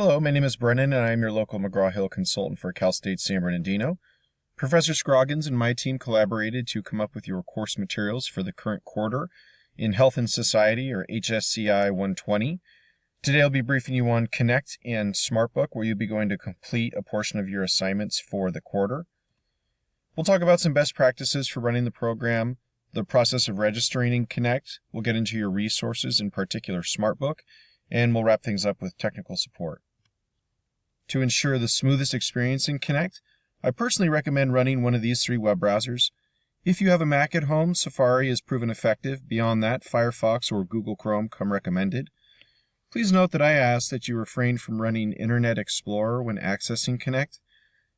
Hello, my name is Brennan, and I am your local McGraw-Hill consultant for Cal State San Bernardino. Professor Scroggins and my team collaborated to come up with your course materials for the current quarter in Health and Society, or HSCI 120. Today I'll be briefing you on Connect and SmartBook, where you'll be going to complete a portion of your assignments for the quarter. We'll talk about some best practices for running the program, the process of registering in Connect. We'll get into your resources, in particular SmartBook, and we'll wrap things up with technical support. To ensure the smoothest experience in Connect, I personally recommend running one of these three web browsers. If you have a Mac at home, Safari is proven effective. Beyond that, Firefox or Google Chrome come recommended. Please note that I ask that you refrain from running Internet Explorer when accessing Connect.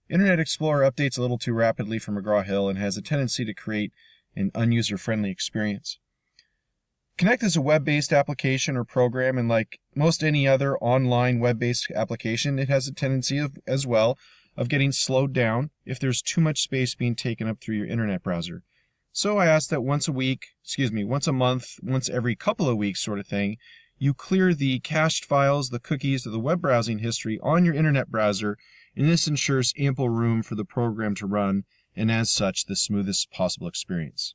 Internet Explorer updates a little too rapidly for McGraw-Hill and has a tendency to create an unuser-friendly experience. Connect is a web-based application or program, and like most any other online web-based application, it has a tendency as well of getting slowed down if there's too much space being taken up through your internet browser. So I ask that once a month, once every couple of weeks sort of thing, you clear the cached files, the cookies, or the web browsing history on your internet browser, and this ensures ample room for the program to run, and as such, the smoothest possible experience.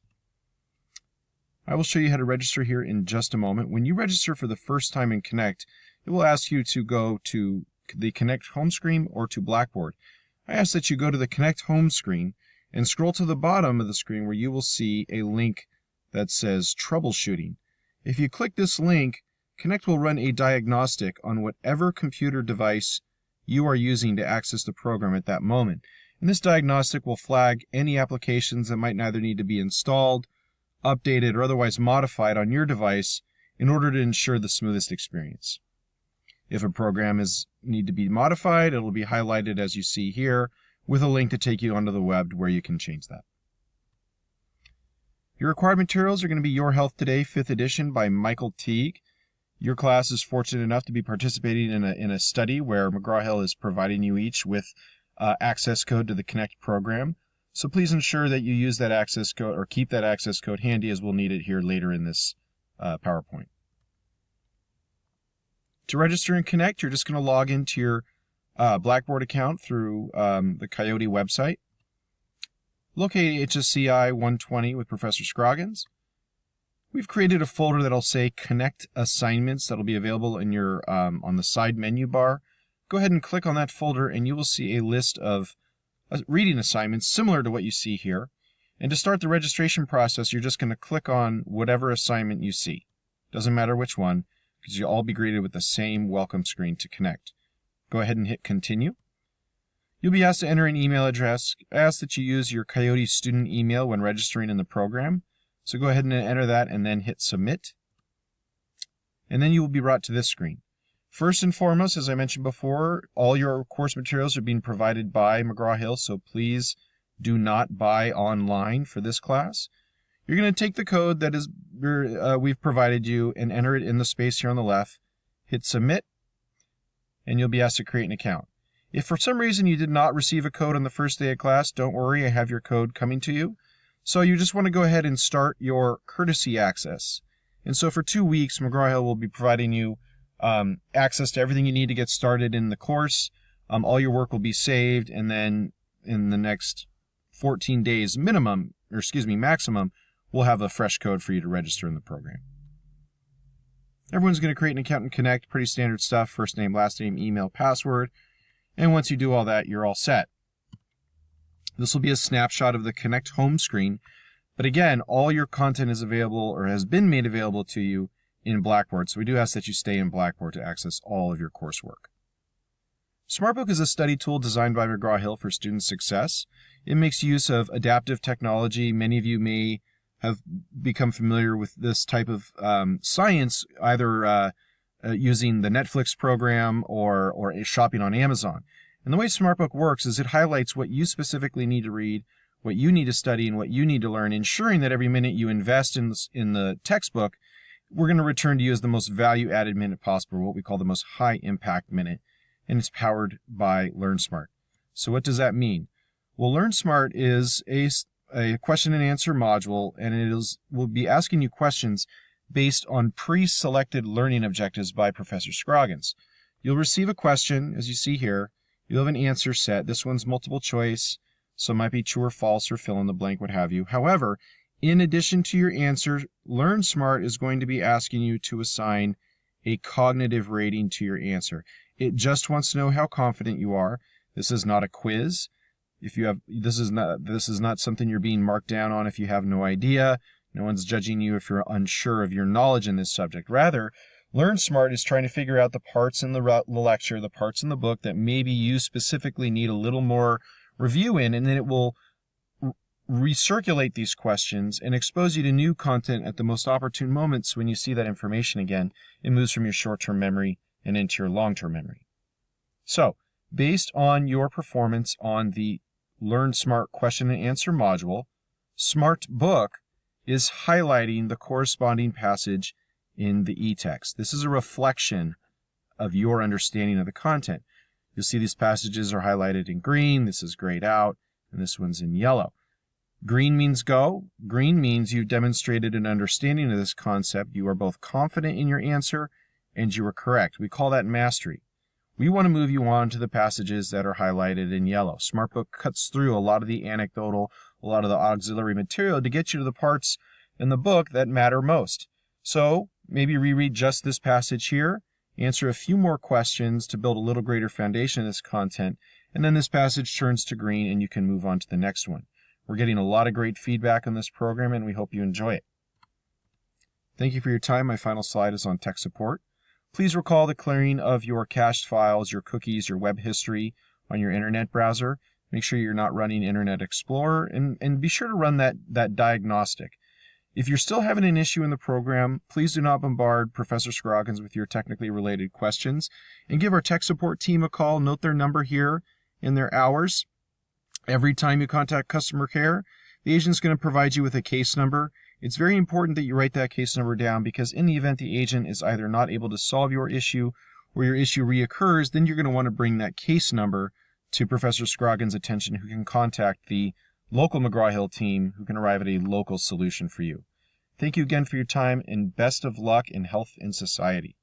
I will show you how to register here in just a moment. When you register for the first time in Connect, it will ask you to go to the Connect home screen or to Blackboard. I ask that you go to the Connect home screen and scroll to the bottom of the screen where you will see a link that says Troubleshooting. If you click this link, Connect will run a diagnostic on whatever computer device you are using to access the program at that moment. And this diagnostic will flag any applications that might neither need to be installed, updated, or otherwise modified on your device in order to ensure the smoothest experience. If a program need to be modified, it will be highlighted as you see here with a link to take you onto the web where you can change that. Your required materials are going to be Your Health Today, 5th edition by Michael Teague. Your class is fortunate enough to be participating in a study where McGraw-Hill is providing you each with access code to the Connect program. So please ensure that you use that access code or keep that access code handy, as we'll need it here later in this PowerPoint. To register in Connect, you're just going to log into your Blackboard account through the Coyote website. Locate HSCI 120 with Professor Scroggins. We've created a folder that'll say Connect Assignments that'll be available in your on the side menu bar. Go ahead and click on that folder and you will see a list of reading assignments similar to what you see here. And to start the registration process, you're just going to click on whatever assignment you see. Doesn't matter which one, because you'll all be greeted with the same welcome screen to Connect. Go ahead and hit Continue. You'll be asked to enter an email address. I ask that you use your Coyote student email when registering in the program. So go ahead and enter that and then hit Submit. And then you will be brought to this screen. First and foremost, as I mentioned before, all your course materials are being provided by McGraw-Hill, so please do not buy online for this class. You're going to take the code that we've provided you and enter it in the space here on the left, hit Submit, and you'll be asked to create an account. If for some reason you did not receive a code on the first day of class, don't worry, I have your code coming to you. So you just want to go ahead and start your courtesy access. And so for 2 weeks, McGraw-Hill will be providing you access to everything you need to get started in the course. All your work will be saved, and then in the next 14 days maximum, we'll have a fresh code for you to register in the program. Everyone's going to create an account in Connect, pretty standard stuff, first name, last name, email, password, and once you do all that, you're all set. This will be a snapshot of the Connect home screen, but again, all your content is available or has been made available to you in Blackboard, so we do ask that you stay in Blackboard to access all of your coursework. SmartBook is a study tool designed by McGraw-Hill for student success. It makes use of adaptive technology. Many of you may have become familiar with this type of science, either using the Netflix program or shopping on Amazon. And the way SmartBook works is it highlights what you specifically need to read, what you need to study, and what you need to learn, ensuring that every minute you invest in the textbook, we're going to return to you as the most value-added minute possible, what we call the most high-impact minute, and it's powered by LearnSmart. So what does that mean? Well, LearnSmart is a question and answer module, and will be asking you questions based on pre-selected learning objectives by Professor Scroggins. You'll receive a question, as you see here. You'll have an answer set. This one's multiple choice, so it might be true or false or fill in the blank, what have you. However, in addition to your answer, LearnSmart is going to be asking you to assign a cognitive rating to your answer. It just wants to know how confident you are. This is not a quiz. This is not something you're being marked down on if you have no idea. No one's judging you if you're unsure of your knowledge in this subject. Rather, LearnSmart is trying to figure out the parts in the lecture, the parts in the book that maybe you specifically need a little more review in, and then it will recirculate these questions and expose you to new content at the most opportune moments. When you see that information again, it moves from your short-term memory and into your long-term memory. So, based on your performance on the LearnSmart question and answer module, SmartBook is highlighting the corresponding passage in the e-text. This is a reflection of your understanding of the content. You'll see these passages are highlighted in green. This is grayed out, and this one's in yellow. Green means go. Green means you've demonstrated an understanding of this concept. You are both confident in your answer and you are correct. We call that mastery. We want to move you on to the passages that are highlighted in yellow. SmartBook cuts through a lot of the anecdotal, a lot of the auxiliary material to get you to the parts in the book that matter most. So maybe reread just this passage here, answer a few more questions to build a little greater foundation of this content, and then this passage turns to green and you can move on to the next one. We're getting a lot of great feedback on this program and we hope you enjoy it. Thank you for your time. My final slide is on tech support. Please recall the clearing of your cached files, your cookies, your web history on your internet browser. Make sure you're not running Internet Explorer and be sure to run that diagnostic. If you're still having an issue in the program, please do not bombard Professor Scroggins with your technically related questions and give our tech support team a call. Note their number here and their hours. Every time you contact customer care, the agent's going to provide you with a case number. It's very important that you write that case number down because in the event the agent is either not able to solve your issue or your issue reoccurs, then you're going to want to bring that case number to Professor Scroggins' attention, who can contact the local McGraw-Hill team who can arrive at a local solution for you. Thank you again for your time and best of luck in health and society.